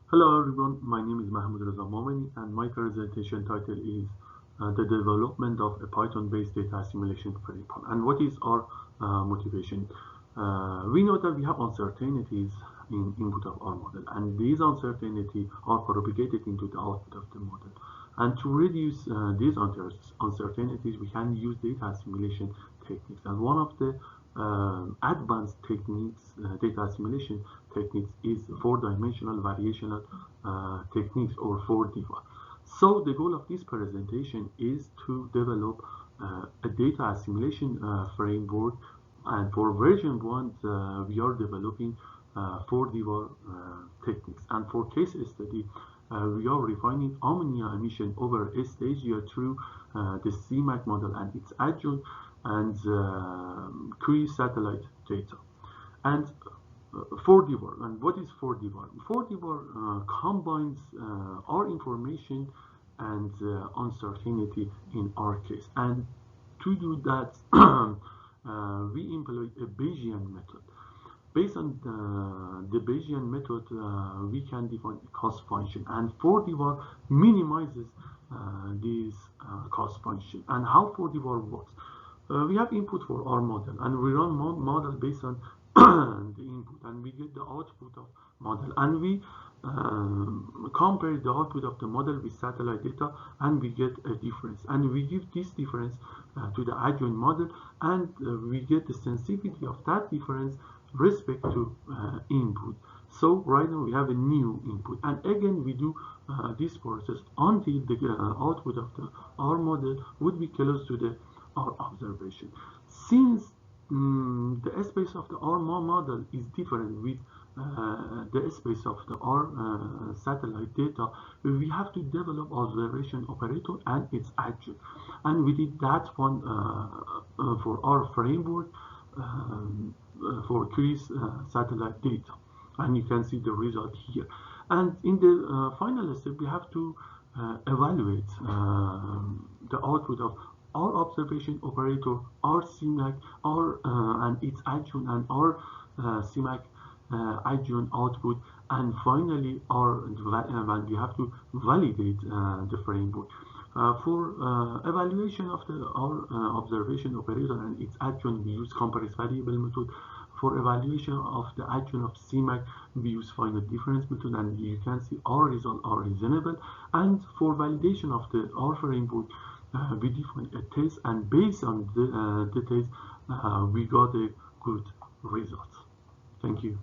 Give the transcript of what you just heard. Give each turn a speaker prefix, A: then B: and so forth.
A: Hello everyone, my name is Mahmoudreza Momeni and my presentation title is the development of a Python-based data assimilation framework. And what is our motivation? We know that we have uncertainties in input of our model, and these uncertainties are propagated into the output of the model. And to reduce these uncertainties, we can use data assimilation techniques. And one of the advanced techniques, data assimilation techniques, is four-dimensional variational techniques, or 4D1. So the goal of this presentation is to develop a data assimilation framework, and for version 1 we are developing 4D1 techniques, and for case study we are refining ammonia emission over Astasia through the CMAC model and its adjunct and cruise satellite data. And 4D1. And what is 4D1? 4D1 combines our information and uncertainty in our case. And to do that, we employ a Bayesian method. Based on the Bayesian method, we can define a cost function, and 4D1 minimizes this cost function. And how 4D1 works? We have input for our model, and we run model based on the input, and we get the output of model, and we compare the output of the model with satellite data, and we get a difference, and we give this difference to the adjoint model, and we get the sensitivity of that difference respect to input. So right now we have a new input, and again we do this process until the output of our model would be close to our observation. Since the space of our model is different with the space of our satellite data, we have to develop observation operator and its adjunct, and we did that one for our framework for cruise satellite data, and you can see the result here. And in the final step, we have to evaluate the output of our observation operator, our CMAC, our and its adjunct, and our CMAC adjunct output, and finally and we have to validate the framework. For evaluation of our observation operator and its adjunct, we use compare variable method. For evaluation of the adjunct of CMAC, we use final difference method, and you can see our results are reasonable. And for validation of our framework, we define a test, and based on the test, we got a good result. Thank you.